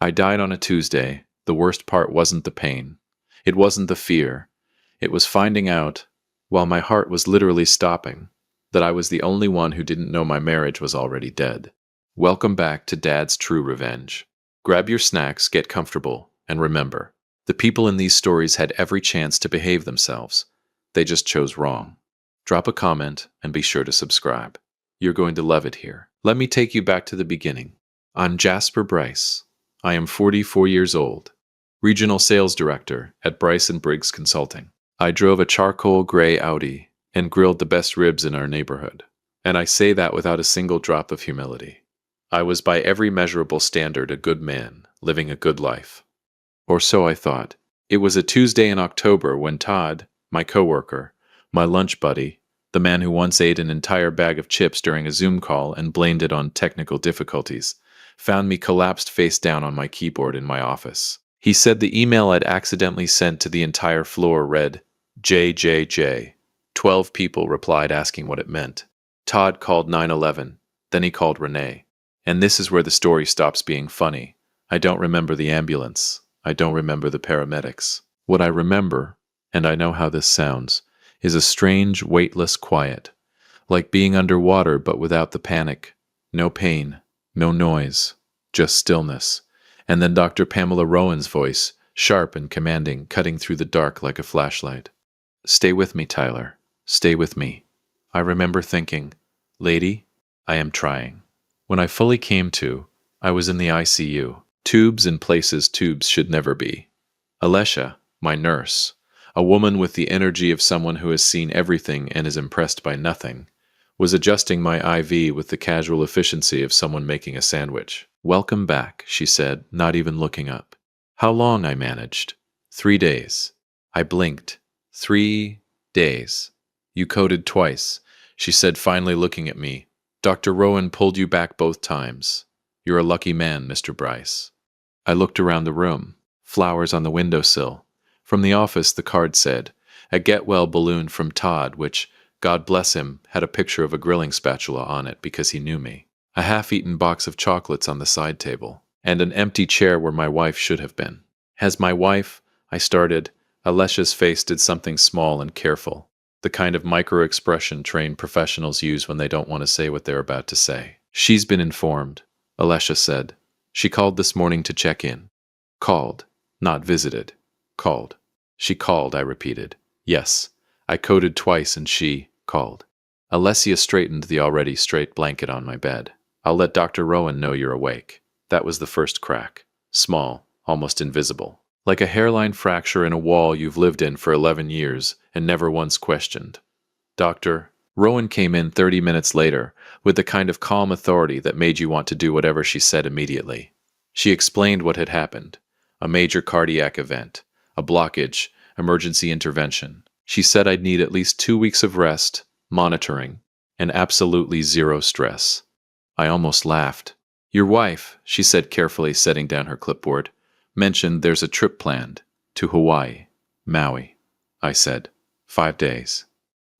I died on a Tuesday. The worst part wasn't the pain. It wasn't the fear. It was finding out, while my heart was literally stopping, that I was the only one who didn't know my marriage was already dead. Welcome back to Dad's True Revenge. Grab your snacks, get comfortable, and remember, the people in these stories had every chance to behave themselves. They just chose wrong. Drop a comment and be sure to subscribe. You're going to love it here. Let me take you back to the beginning. I'm Jasper Bryce. I am 44 years old, Regional Sales Director at Bryce & Briggs Consulting. I drove a charcoal gray Audi and grilled the best ribs in our neighborhood. And I say that without a single drop of humility. I was by every measurable standard a good man, living a good life. Or so I thought. It was a Tuesday in October when Todd, my coworker, my lunch buddy, the man who once ate an entire bag of chips during a Zoom call and blamed it on technical difficulties, found me collapsed face down on my keyboard in my office. He said the email I'd accidentally sent to the entire floor read, JJJ. 12 people replied asking what it meant. Todd called 911, then he called Renee. And this is where the story stops being funny. I don't remember the ambulance. I don't remember the paramedics. What I remember, and I know how this sounds, is a strange, weightless quiet, like being underwater but without the panic. No pain, no noise, just stillness. And then Dr. Pamela Rowan's voice, sharp and commanding, cutting through the dark like a flashlight. Stay with me, Tyler. Stay with me. I remember thinking, lady, I am trying. When I fully came to, I was in the ICU. Tubes in places tubes should never be. Alessia, my nurse, a woman with the energy of someone who has seen everything and is impressed by nothing, was adjusting my IV with the casual efficiency of someone making a sandwich. Welcome back, she said, not even looking up. How long? I managed. 3 days. I blinked. 3 days. You coded twice, she said, finally looking at me. Dr. Rowan pulled you back both times. You're a lucky man, Mr. Bryce. I looked around the room. Flowers on the windowsill. From the office, the card said, a get-well balloon from Todd, which, God bless him, had a picture of a grilling spatula on it because he knew me. A half-eaten box of chocolates on the side table, and an empty chair where my wife should have been. As my wife, I started, Alessia's face did something small and careful, the kind of micro-expression trained professionals use when they don't want to say what they're about to say. She's been informed, Alessia said. She called this morning to check in. Called, not visited. Called. She called, I repeated. Yes, I coded twice and she called. Alessia straightened the already straight blanket on my bed. I'll let Dr. Rowan know you're awake. That was the first crack. Small, almost invisible. Like a hairline fracture in a wall you've lived in for 11 years and never once questioned. Dr. Rowan came in 30 minutes later with the kind of calm authority that made you want to do whatever she said immediately. She explained what had happened. A major cardiac event. A blockage. Emergency intervention. She said I'd need at least 2 weeks of rest, monitoring, and absolutely zero stress. I almost laughed. Your wife, she said carefully, setting down her clipboard, mentioned there's a trip planned to Hawaii, Maui. I said, 5 days.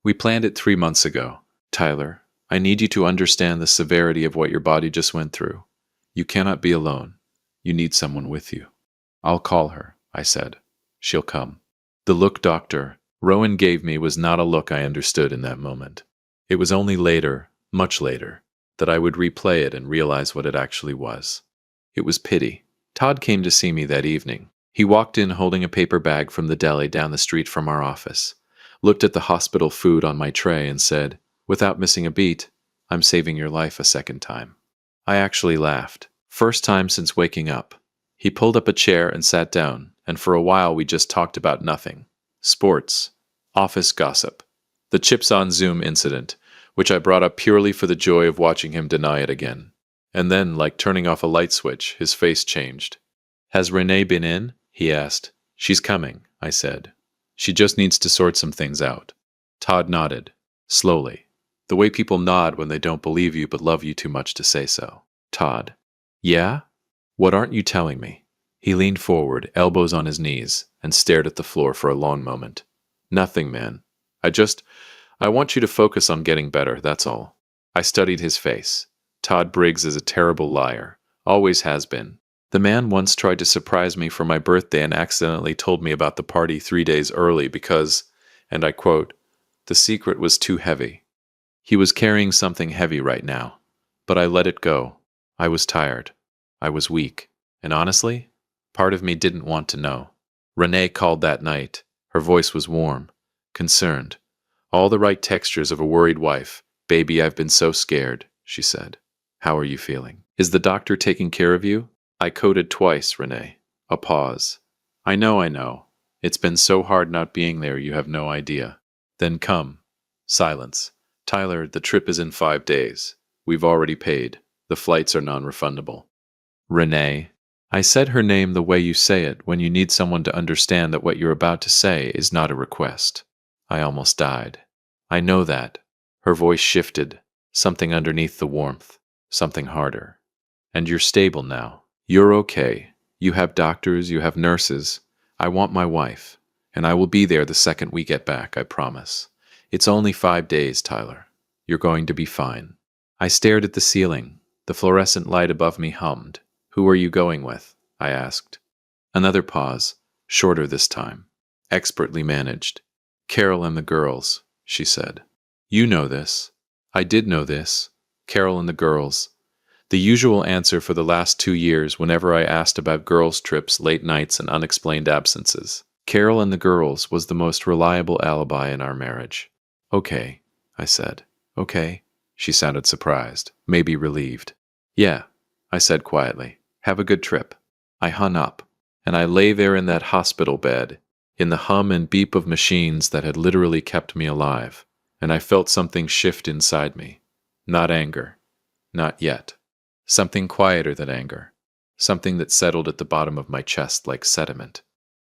We planned it 3 months ago. Tyler, I need you to understand the severity of what your body just went through. You cannot be alone. You need someone with you. I'll call her, I said. She'll come. The look Dr. Rowan gave me was not a look I understood in that moment. It was only later, much later, that I would replay it and realize what it actually was. It was pity. Todd came to see me that evening. He walked in holding a paper bag from the deli down the street from our office, looked at the hospital food on my tray and said, without missing a beat, I'm saving your life a second time. I actually laughed. First time since waking up. He pulled up a chair and sat down, and for a while we just talked about nothing. Sports. Office gossip. The chips on Zoom incident, which I brought up purely for the joy of watching him deny it again. And then, like turning off a light switch, his face changed. Has Renee been in? He asked. She's coming, I said. She just needs to sort some things out. Todd nodded. Slowly. The way people nod when they don't believe you but love you too much to say so. Todd. Yeah? What aren't you telling me? He leaned forward, elbows on his knees, and stared at the floor for a long moment. Nothing, man. I want you to focus on getting better, that's all. I studied his face. Todd Briggs is a terrible liar. Always has been. The man once tried to surprise me for my birthday and accidentally told me about the party 3 days early because, and I quote, the secret was too heavy. He was carrying something heavy right now, but I let it go. I was tired. I was weak. And honestly, part of me didn't want to know. Renee called that night. Her voice was warm, concerned. All the right textures of a worried wife. Baby, I've been so scared, she said. How are you feeling? Is the doctor taking care of you? I coded twice, Renee. A pause. I know. It's been so hard not being there, you have no idea. Then come. Silence. Tyler, the trip is in 5 days. We've already paid. The flights are non-refundable. Renee. I said her name the way you say it when you need someone to understand that what you're about to say is not a request. I almost died. I know that. Her voice shifted. Something underneath the warmth. Something harder. And you're stable now. You're okay. You have doctors, you have nurses. I want my wife. And I will be there the second we get back, I promise. It's only 5 days, Tyler. You're going to be fine. I stared at the ceiling. The fluorescent light above me hummed. Who are you going with? I asked. Another pause, shorter this time. Expertly managed. Carol and the girls, she said. You know this. I did know this. Carol and the girls. The usual answer for the last 2 years whenever I asked about girls' trips, late nights, and unexplained absences. Carol and the girls was the most reliable alibi in our marriage. Okay, I said. Okay. She sounded surprised, maybe relieved. Yeah, I said quietly. Have a good trip. I hung up, and I lay there in that hospital bed, in the hum and beep of machines that had literally kept me alive, and I felt something shift inside me. Not anger. Not yet. Something quieter than anger. Something that settled at the bottom of my chest like sediment.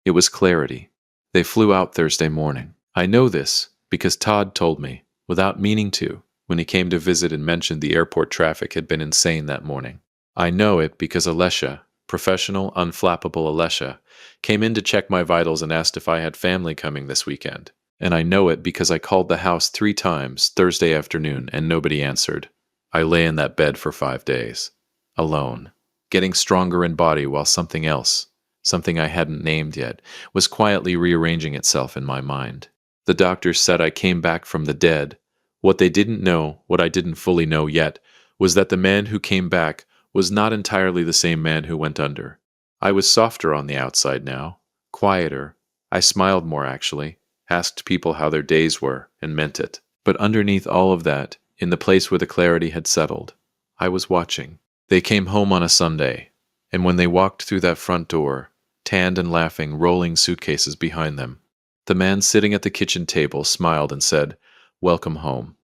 It was clarity. They flew out Thursday morning. I know this because Todd told me, without meaning to, when he came to visit and mentioned the airport traffic had been insane that morning. I know it because Alessia, professional, unflappable Alessia, came in to check my vitals and asked if I had family coming this weekend. And I know it because I called the house 3 times Thursday afternoon and nobody answered. I lay in that bed for 5 days. Alone. Getting stronger in body while something else, something I hadn't named yet, was quietly rearranging itself in my mind. The doctors said I came back from the dead. What they didn't know, what I didn't fully know yet, was that the man who came back was not entirely the same man who went under. I was softer on the outside now, quieter. I smiled more, actually, asked people how their days were, and meant it. But underneath all of that, in the place where the clarity had settled, I was watching. They came home on a Sunday, and when they walked through that front door, tanned and laughing, rolling suitcases behind them, the man sitting at the kitchen table smiled and said, "Welcome home."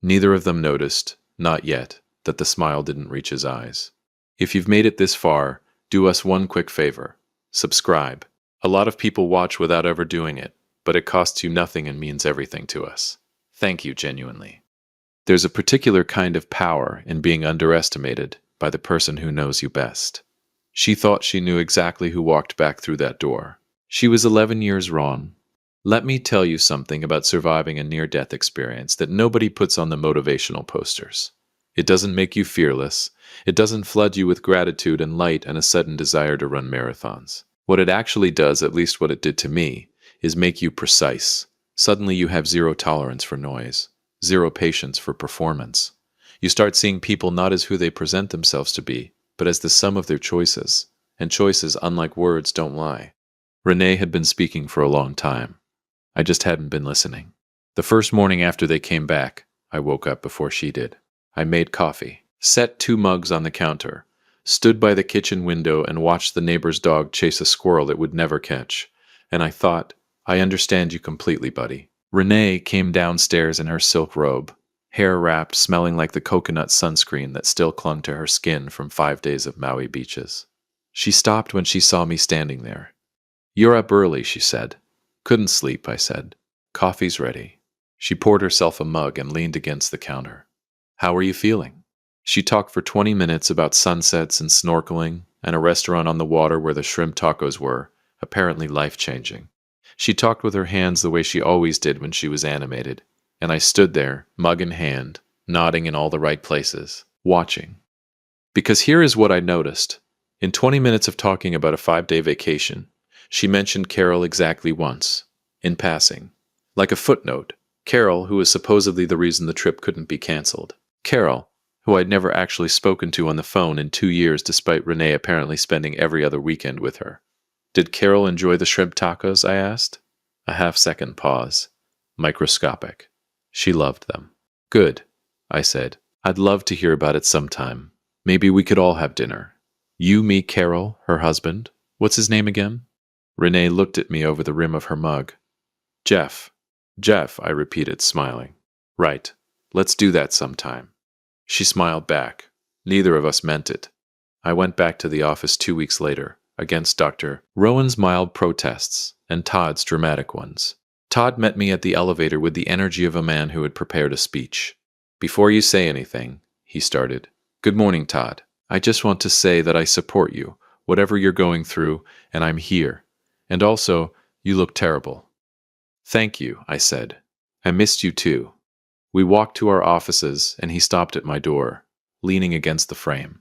Neither of them noticed, not yet, that the smile didn't reach his eyes. If you've made it this far, do us one quick favor. Subscribe. A lot of people watch without ever doing it, but it costs you nothing and means everything to us. Thank you genuinely. There's a particular kind of power in being underestimated by the person who knows you best. She thought she knew exactly who walked back through that door. She was 11 years wrong. Let me tell you something about surviving a near-death experience that nobody puts on the motivational posters. It doesn't make you fearless. It doesn't flood you with gratitude and light and a sudden desire to run marathons. What it actually does, at least what it did to me, is make you precise. Suddenly you have 0 tolerance for noise, 0 patience for performance. You start seeing people not as who they present themselves to be, but as the sum of their choices. And choices, unlike words, don't lie. Renee had been speaking for a long time. I just hadn't been listening. The first morning after they came back, I woke up before she did. I made coffee, set 2 mugs on the counter, stood by the kitchen window and watched the neighbor's dog chase a squirrel it would never catch. And I thought, I understand you completely, buddy. Renee came downstairs in her silk robe, hair wrapped, smelling like the coconut sunscreen that still clung to her skin from 5 days of Maui beaches. She stopped when she saw me standing there. "You're up early," she said. "Couldn't sleep," I said. "Coffee's ready." She poured herself a mug and leaned against the counter. "How are you feeling?" She talked for 20 minutes about sunsets and snorkeling and a restaurant on the water where the shrimp tacos were, apparently life-changing. She talked with her hands the way she always did when she was animated, and I stood there, mug in hand, nodding in all the right places, watching. Because here is what I noticed. In 20 minutes of talking about a 5-day vacation, she mentioned Carol exactly once, in passing. Like a footnote, Carol, who was supposedly the reason the trip couldn't be cancelled. Carol, who I'd never actually spoken to on the phone in 2 years despite Renee apparently spending every other weekend with her. Did Carol enjoy the shrimp tacos, I asked. A half-second pause. Microscopic. She loved them. Good, I said. I'd love to hear about it sometime. Maybe we could all have dinner. You, me, Carol, her husband. What's his name again? Renee looked at me over the rim of her mug. Jeff. Jeff, I repeated, smiling. Right. Let's do that sometime. She smiled back. Neither of us meant it. I went back to the office 2 weeks later, against Dr. Rowan's mild protests and Todd's dramatic ones. Todd met me at the elevator with the energy of a man who had prepared a speech. Before you say anything, he started. Good morning, Todd. I just want to say that I support you, whatever you're going through, and I'm here. And also, you look terrible. Thank you, I said. I missed you too. We walked to our offices, and he stopped at my door, leaning against the frame.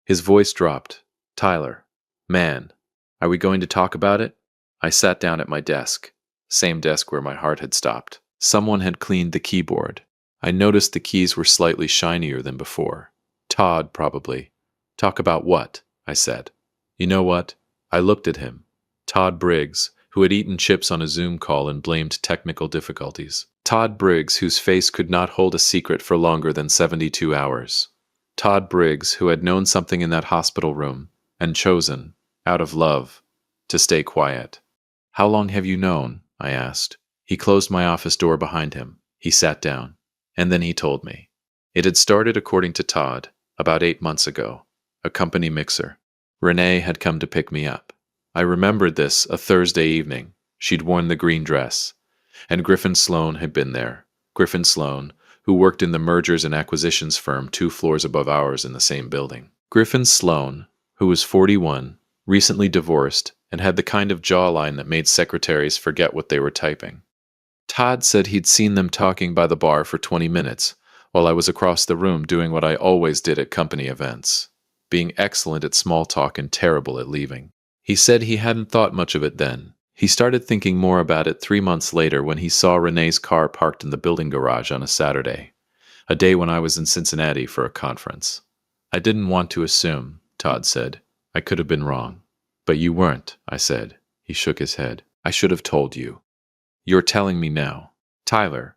His voice dropped. Tyler, man, are we going to talk about it? I sat down at my desk, same desk where my heart had stopped. Someone had cleaned the keyboard. I noticed the keys were slightly shinier than before. Todd, probably. Talk about what? I said. You know what? I looked at him. Todd Briggs, who had eaten chips on a Zoom call and blamed technical difficulties. Todd Briggs, whose face could not hold a secret for longer than 72 hours. Todd Briggs, who had known something in that hospital room and chosen, out of love, to stay quiet. How long have you known? I asked. He closed my office door behind him. He sat down. And then he told me. It had started, according to Todd, about 8 months ago. A company mixer. Renee had come to pick me up. I remembered this, a Thursday evening. She'd worn the green dress. And Griffin Sloan had been there. Griffin Sloan, who worked in the mergers and acquisitions firm 2 floors above ours in the same building. Griffin Sloan, who was 41, recently divorced, and had the kind of jawline that made secretaries forget what they were typing. Todd said he'd seen them talking by the bar for 20 minutes, while I was across the room doing what I always did at company events, being excellent at small talk and terrible at leaving. He said he hadn't thought much of it then. He started thinking more about it 3 months later when he saw Renee's car parked in the building garage on a Saturday, a day when I was in Cincinnati for a conference. I didn't want to assume, Todd said. I could have been wrong. But you weren't, I said. He shook his head. I should have told you. You're telling me now. Tyler.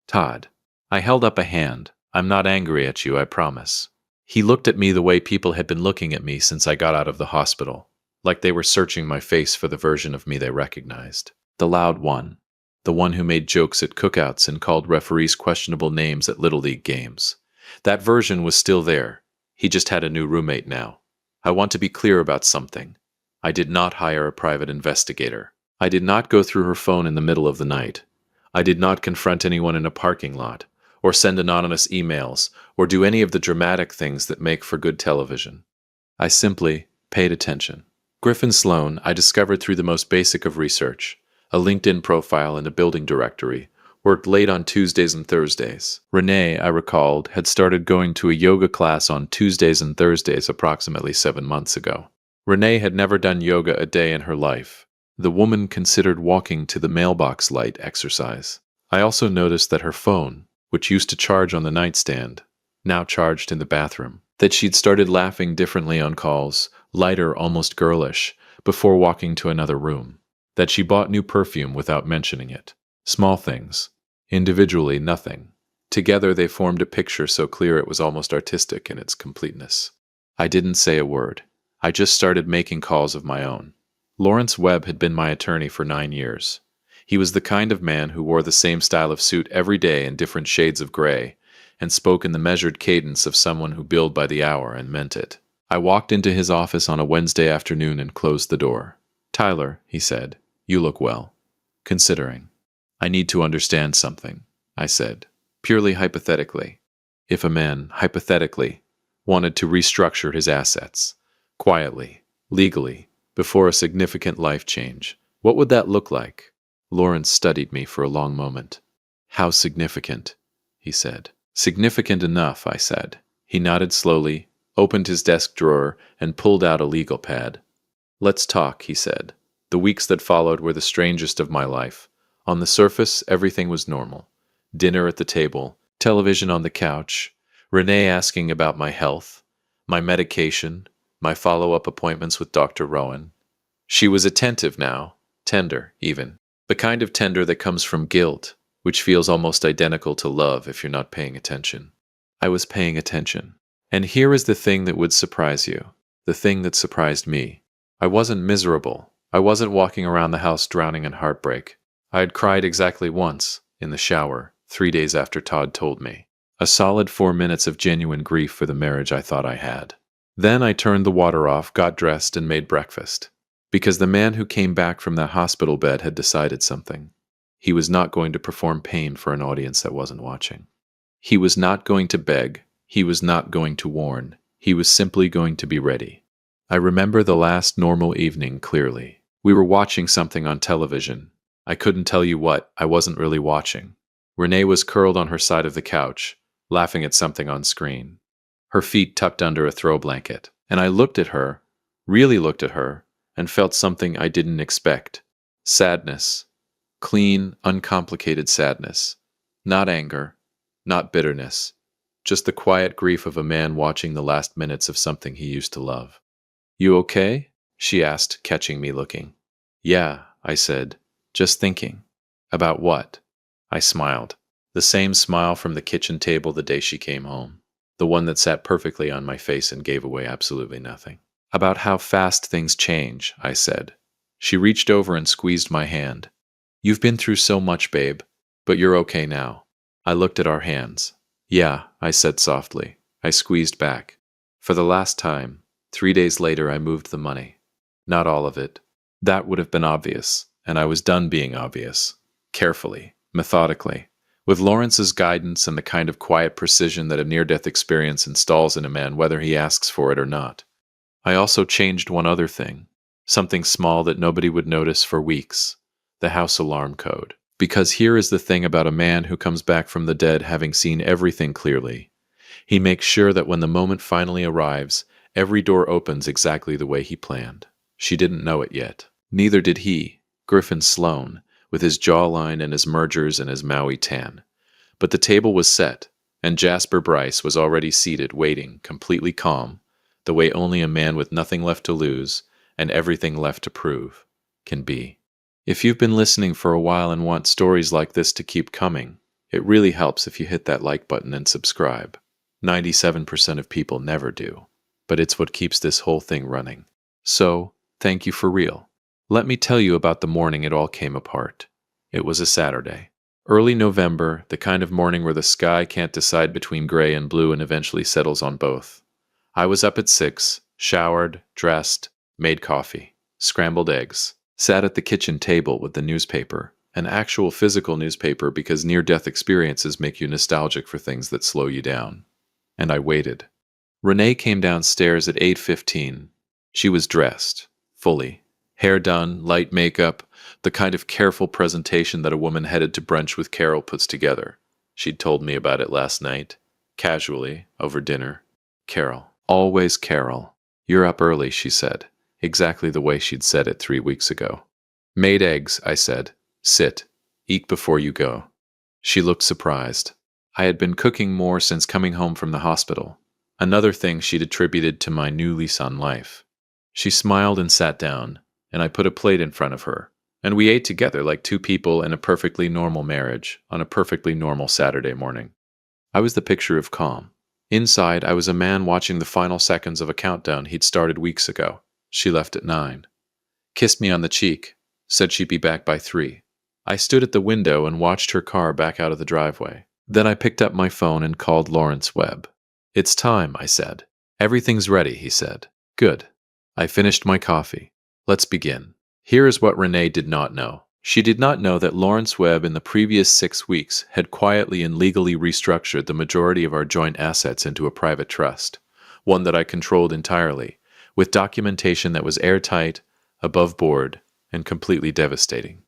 Todd. I held up a hand. I'm not angry at you, I promise. He looked at me the way people had been looking at me since I got out of the hospital, like they were searching my face for the version of me they recognized. The loud one. The one who made jokes at cookouts and called referees questionable names at Little League games. That version was still there. He just had a new roommate now. I want to be clear about something. I did not hire a private investigator. I did not go through her phone in the middle of the night. I did not confront anyone in a parking lot, or send anonymous emails, or do any of the dramatic things that make for good television. I simply paid attention. Griffin Sloan I discovered through the most basic of research, a LinkedIn profile and a building directory, worked late on Tuesdays and Thursdays. Renee, I recalled, had started going to a yoga class on Tuesdays and Thursdays approximately 7 months ago. Renee had never done yoga a day in her life. The woman considered walking to the mailbox light exercise. I also noticed that her phone, which used to charge on the nightstand, now charged in the bathroom. That she'd started laughing differently on calls, lighter, almost girlish, before walking to another room. That she bought new perfume without mentioning it. Small things. Individually, nothing. Together they formed a picture so clear it was almost artistic in its completeness. I didn't say a word. I just started making calls of my own. Lawrence Webb had been my attorney for 9 years. He was the kind of man who wore the same style of suit every day in different shades of gray, and spoke in the measured cadence of someone who billed by the hour and meant it. I walked into his office on a Wednesday afternoon and closed the door. Tyler, he said, you look well. Considering. I need to understand something, I said, purely hypothetically. If a man, hypothetically, wanted to restructure his assets, quietly, legally, before a significant life change, what would that look like? Lawrence studied me for a long moment. How significant, he said. Significant enough, I said. He nodded slowly, opened his desk drawer, and pulled out a legal pad. "Let's talk," he said. The weeks that followed were the strangest of my life. On the surface, everything was normal. Dinner at the table, television on the couch, Renee asking about my health, my medication, my follow-up appointments with Dr. Rowan. She was attentive now, tender, even. The kind of tender that comes from guilt, which feels almost identical to love if you're not paying attention. I was paying attention. And here is the thing that would surprise you, the thing that surprised me. I wasn't miserable. I wasn't walking around the house drowning in heartbreak. I had cried exactly once, in the shower, 3 days after Todd told me. A solid 4 minutes of genuine grief for the marriage I thought I had. Then I turned the water off, got dressed, and made breakfast. Because the man who came back from that hospital bed had decided something. He was not going to perform pain for an audience that wasn't watching. He was not going to beg. He was not going to warn. He was simply going to be ready. I remember the last normal evening clearly. We were watching something on television. I couldn't tell you what. I wasn't really watching. Renee was curled on her side of the couch, laughing at something on screen. Her feet tucked under a throw blanket. And I looked at her, really looked at her, and felt something I didn't expect. Sadness. Clean, uncomplicated sadness. Not anger. Not bitterness. Just the quiet grief of a man watching the last minutes of something he used to love. "You okay?" she asked, catching me looking. "Yeah," I said, "just thinking." "About what?" I smiled. The same smile from the kitchen table the day she came home. The one that sat perfectly on my face and gave away absolutely nothing. "About how fast things change," I said. She reached over and squeezed my hand. "You've been through so much, babe, but you're okay now." I looked at our hands. "Yeah," I said softly. I squeezed back. For the last time, 3 days later I moved the money. Not all of it. That would have been obvious, and I was done being obvious. Carefully, methodically, with Lawrence's guidance and the kind of quiet precision that a near-death experience installs in a man whether he asks for it or not. I also changed one other thing, something small that nobody would notice for weeks, the house alarm code. Because here is the thing about a man who comes back from the dead having seen everything clearly. He makes sure that when the moment finally arrives, every door opens exactly the way he planned. She didn't know it yet. Neither did he, Griffin Sloane, with his jawline and his mergers and his Maui tan. But the table was set, and Jasper Bryce was already seated waiting, completely calm, the way only a man with nothing left to lose and everything left to prove can be. If you've been listening for a while and want stories like this to keep coming, it really helps if you hit that like button and subscribe. 97% of people never do, but it's what keeps this whole thing running. So, thank you for real. Let me tell you about the morning it all came apart. It was a Saturday. Early November, the kind of morning where the sky can't decide between gray and blue and eventually settles on both. I was up at 6, showered, dressed, made coffee, scrambled eggs, sat at the kitchen table with the newspaper, an actual physical newspaper because near-death experiences make you nostalgic for things that slow you down. And I waited. Renee came downstairs at 8:15. She was dressed, fully. Hair done, light makeup, the kind of careful presentation that a woman headed to brunch with Carol puts together. She'd told me about it last night, casually, over dinner. Carol. Always Carol. "You're up early," she said, exactly the way she'd said it 3 weeks ago. "Made eggs," I said. "Sit. Eat before you go." She looked surprised. I had been cooking more since coming home from the hospital, another thing she'd attributed to my new lease on life. She smiled and sat down, and I put a plate in front of her, and we ate together like two people in a perfectly normal marriage on a perfectly normal Saturday morning. I was the picture of calm. Inside, I was a man watching the final seconds of a countdown he'd started weeks ago. She left at 9. Kissed me on the cheek, said she'd be back by 3. I stood at the window and watched her car back out of the driveway. Then I picked up my phone and called Lawrence Webb. "It's time," I said. "Everything's ready," he said. "Good." I finished my coffee. Let's begin. Here is what Renee did not know. She did not know that Lawrence Webb in the previous 6 weeks had quietly and legally restructured the majority of our joint assets into a private trust, one that I controlled entirely, with documentation that was airtight, above board, and completely devastating.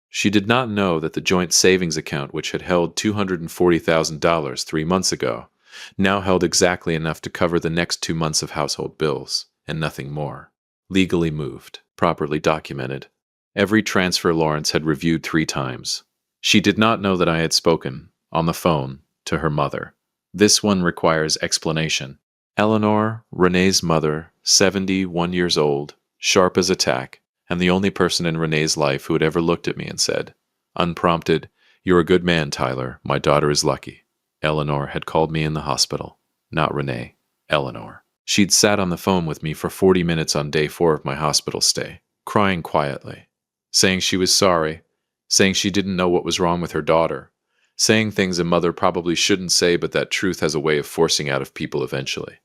She did not know that the joint savings account, which had held $240,000 3 months ago, now held exactly enough to cover the next 2 months of household bills, and nothing more. Legally moved, properly documented. Every transfer Lawrence had reviewed 3 times. She did not know that I had spoken, on the phone, to her mother. This one requires explanation. Eleanor, Renee's mother, 71 years old, sharp as a tack, and the only person in Renee's life who had ever looked at me and said, unprompted, "You're a good man, Tyler. My daughter is lucky." Eleanor had called me in the hospital. Not Renee. Eleanor. She'd sat on the phone with me for 40 minutes on day 4 of my hospital stay, crying quietly, saying she was sorry, saying she didn't know what was wrong with her daughter, saying things a mother probably shouldn't say but that truth has a way of forcing out of people eventually.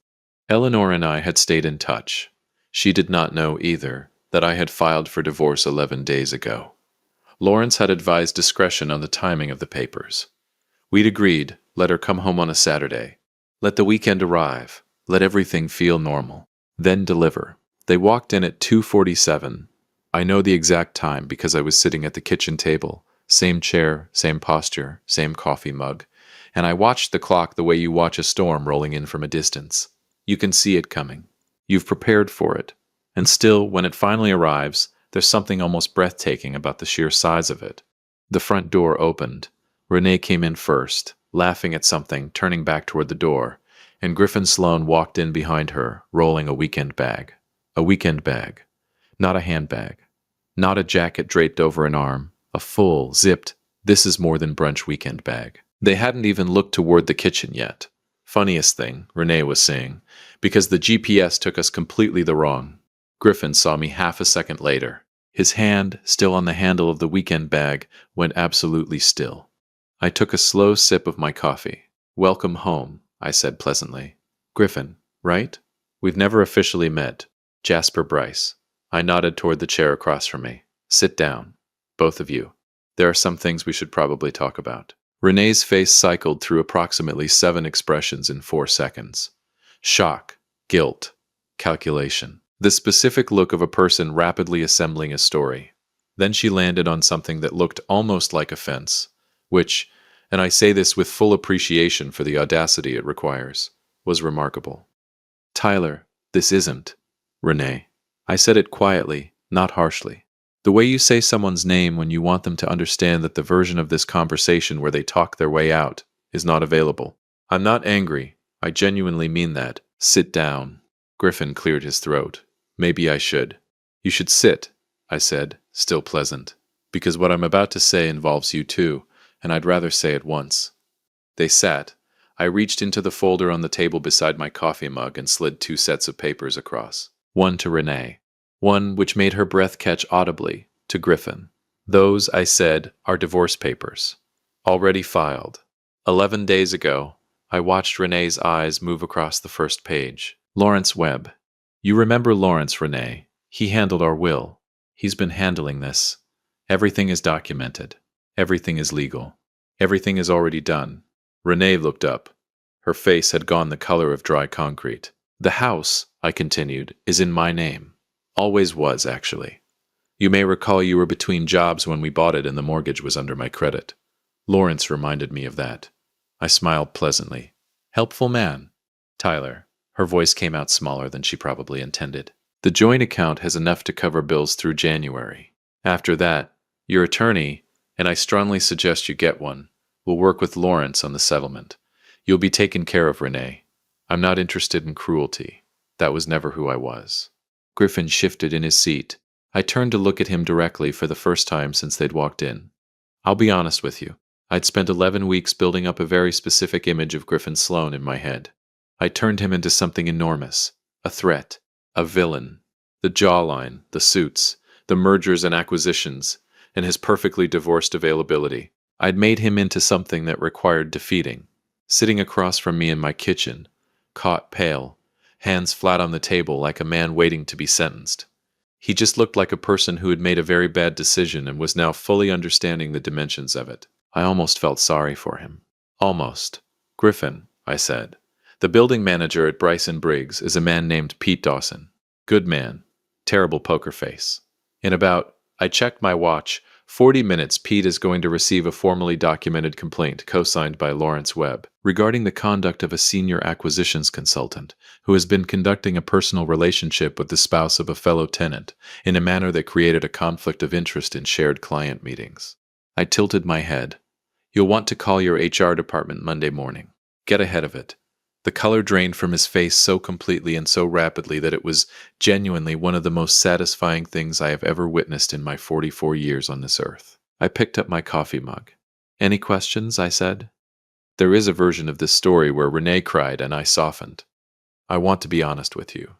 Eleanor and I had stayed in touch. She did not know, either, that I had filed for divorce 11 days ago. Lawrence had advised discretion on the timing of the papers. We'd agreed, let her come home on a Saturday. Let the weekend arrive. Let everything feel normal. Then deliver. They walked in at 2:47. I know the exact time because I was sitting at the kitchen table. Same chair, same posture, same coffee mug. And I watched the clock the way you watch a storm rolling in from a distance. You can see it coming. You've prepared for it. And still, when it finally arrives, there's something almost breathtaking about the sheer size of it. The front door opened. Renee came in first, laughing at something, turning back toward the door, and Griffin Sloan walked in behind her, rolling a weekend bag. A weekend bag. Not a handbag. Not a jacket draped over an arm. A full, zipped, this is more than brunch weekend bag. They hadn't even looked toward the kitchen yet. Funniest thing, Renee was saying, because the GPS took us completely the wrong. Griffin saw me half a second later. His hand, still on the handle of the weekend bag, went absolutely still. I took a slow sip of my coffee. "Welcome home," I said pleasantly. "Griffin, right? We've never officially met. Jasper Bryce." I nodded toward the chair across from me. "Sit down. Both of you. There are some things we should probably talk about." Renee's face cycled through approximately 7 expressions in 4 seconds. Shock, guilt, calculation. The specific look of a person rapidly assembling a story. Then she landed on something that looked almost like offense, which, and I say this with full appreciation for the audacity it requires, was remarkable. "Tyler, this isn't Renee." I said it quietly, not harshly. The way you say someone's name when you want them to understand that the version of this conversation where they talk their way out is not available. I'm not angry. I genuinely mean that. Sit down. Griffin cleared his throat. "Maybe I should." "You should sit," I said, still pleasant, "because what I'm about to say involves you too, and I'd rather say it once." They sat. I reached into the folder on the table beside my coffee mug and slid 2 sets of papers across. One to Renee. One, which made her breath catch audibly, to Griffin. "Those," I said, "are divorce papers. Already filed." 11 days ago, I watched Renee's eyes move across the first page. Lawrence Webb. You remember Lawrence, Renee. He handled our will. He's been handling this. Everything is documented. Everything is legal. Everything is already done. Renee looked up. Her face had gone the color of dry concrete. "The house," I continued, "is in my name. Always was, actually. You may recall you were between jobs when we bought it and the mortgage was under my credit. Lawrence reminded me of that." I smiled pleasantly. "Helpful man." "Tyler." Her voice came out smaller than she probably intended. "The joint account has enough to cover bills through January. After that, your attorney, and I strongly suggest you get one, will work with Lawrence on the settlement. You'll be taken care of, Renee. I'm not interested in cruelty. That was never who I was." Griffin shifted in his seat. I turned to look at him directly for the first time since they'd walked in. I'll be honest with you. I'd spent 11 weeks building up a very specific image of Griffin Sloan in my head. I turned him into something enormous, a threat, a villain. The jawline, the suits, the mergers and acquisitions, and his perfectly divorced availability. I'd made him into something that required defeating. Sitting across from me in my kitchen, caught pale, hands flat on the table like a man waiting to be sentenced. He just looked like a person who had made a very bad decision and was now fully understanding the dimensions of it. I almost felt sorry for him. Almost. "Griffin," I said. "The building manager at Bryson Briggs is a man named Pete Dawson. Good man. Terrible poker face. In about," I checked my watch, 40 minutes, Pete is going to receive a formally documented complaint, co-signed by Lawrence Webb, regarding the conduct of a senior acquisitions consultant who has been conducting a personal relationship with the spouse of a fellow tenant in a manner that created a conflict of interest in shared client meetings. I tilted my head. You'll want to call your HR department Monday morning. Get ahead of it. The color drained from his face so completely and so rapidly that it was genuinely one of the most satisfying things I have ever witnessed in my 44 years on this earth. I picked up my coffee mug. Any questions? I said. There is a version of this story where Renee cried and I softened. I want to be honest with you.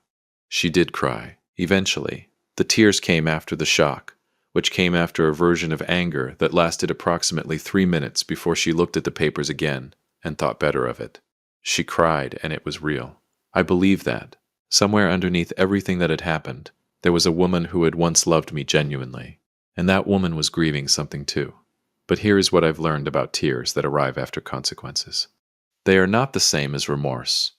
She did cry. Eventually, the tears came after the shock, which came after a version of anger that lasted approximately 3 minutes before she looked at the papers again and thought better of it. She cried, and it was real. I believe that. Somewhere underneath everything that had happened, there was a woman who had once loved me genuinely, and that woman was grieving something too. But here is what I've learned about tears that arrive after consequences. They are not the same as remorse.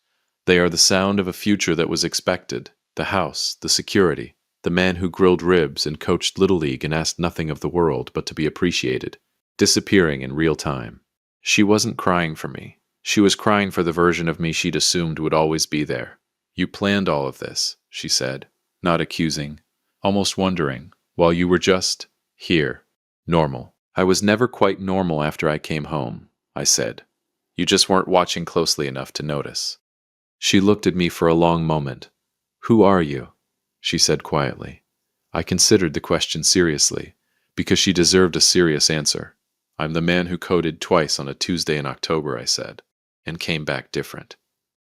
They are the sound of a future that was expected, the house, the security, the man who grilled ribs and coached Little League and asked nothing of the world but to be appreciated, disappearing in real time. She wasn't crying for me. She was crying for the version of me she'd assumed would always be there. You planned all of this, she said, not accusing, almost wondering, while you were just here, normal. I was never quite normal after I came home, I said. You just weren't watching closely enough to notice. She looked at me for a long moment. Who are you? She said quietly. I considered the question seriously, because she deserved a serious answer. I'm the man who coded twice on a Tuesday in October, I said, and came back different.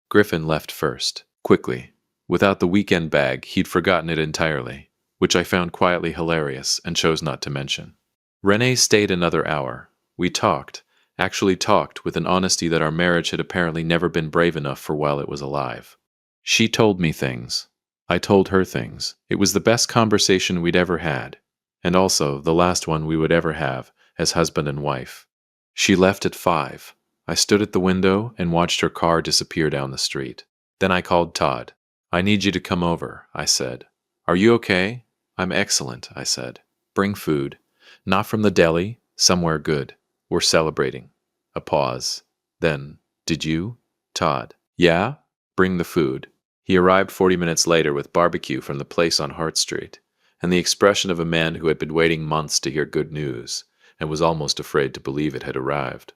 Griffin left first, quickly. Without the weekend bag, he'd forgotten it entirely, which I found quietly hilarious and chose not to mention. Renee stayed another hour. We talked, actually talked with an honesty that our marriage had apparently never been brave enough for while it was alive. She told me things. I told her things. It was the best conversation we'd ever had, and also the last one we would ever have as husband and wife. She left at 5. I stood at the window and watched her car disappear down the street. Then I called Todd. I need you to come over, I said. Are you okay? I'm excellent, I said. Bring food. Not from the deli, somewhere good. We're celebrating. A pause. Then, did you? Todd. Yeah? Bring the food. He arrived 40 minutes later with barbecue from the place on Hart Street, and the expression of a man who had been waiting months to hear good news, and was almost afraid to believe it had arrived.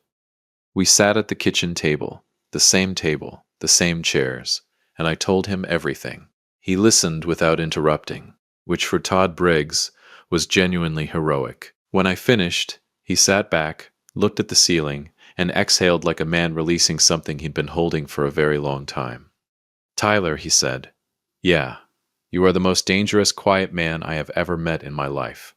We sat at the kitchen table, the same chairs, and I told him everything. He listened without interrupting, which for Todd Briggs was genuinely heroic. When I finished, he sat back, looked at the ceiling, and exhaled like a man releasing something he'd been holding for a very long time. Tyler, he said, yeah, you are the most dangerous, quiet man I have ever met in my life.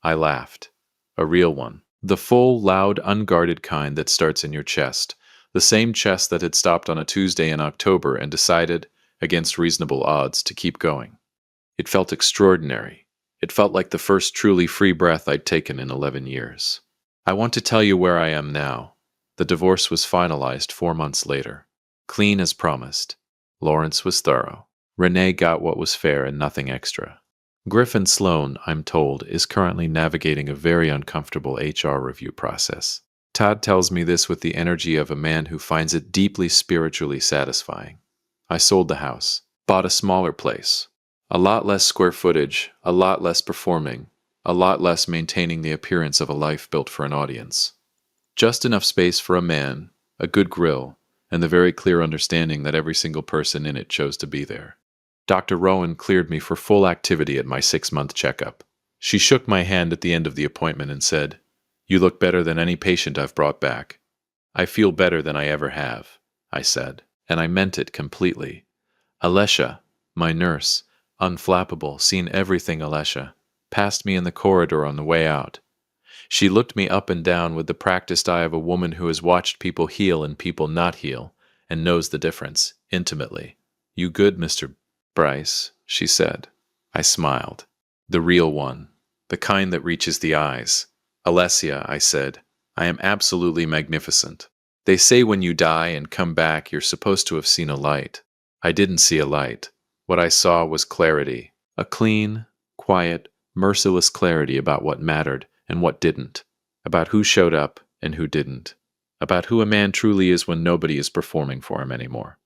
I laughed. A real one. The full, loud, unguarded kind that starts in your chest. The same chest that had stopped on a Tuesday in October and decided, against reasonable odds, to keep going. It felt extraordinary. It felt like the first truly free breath I'd taken in 11 years. I want to tell you where I am now. The divorce was finalized 4 months later. Clean as promised. Lawrence was thorough. Renee got what was fair and nothing extra. Griffin Sloan, I'm told, is currently navigating a very uncomfortable HR review process. Todd tells me this with the energy of a man who finds it deeply spiritually satisfying. I sold the house, bought a smaller place. A lot less square footage, a lot less performing, a lot less maintaining the appearance of a life built for an audience. Just enough space for a man, a good grill, and the very clear understanding that every single person in it chose to be there. Dr. Rowan cleared me for full activity at my 6-month checkup. She shook my hand at the end of the appointment and said, "You look better than any patient I've brought back." "I feel better than I ever have," I said, and I meant it completely. Alesha, my nurse, unflappable, seen everything Alesha, passed me in the corridor on the way out. She looked me up and down with the practiced eye of a woman who has watched people heal and people not heal, and knows the difference, intimately. "You good, Mr. Bryce?" she said. I smiled. "The real one. The kind that reaches the eyes." "Alessia," I said, "I am absolutely magnificent. They say when you die and come back you're supposed to have seen a light. I didn't see a light. What I saw was clarity. A clean, quiet, merciless clarity about what mattered and what didn't, about who showed up and who didn't, about who a man truly is when nobody is performing for him anymore.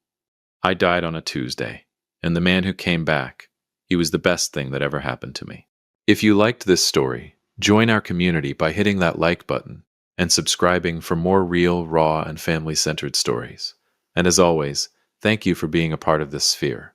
I died on a Tuesday, and the man who came back, he was the best thing that ever happened to me. If you liked this story, join our community by hitting that like button and subscribing for more real, raw, and family-centered stories. And as always, thank you for being a part of this sphere.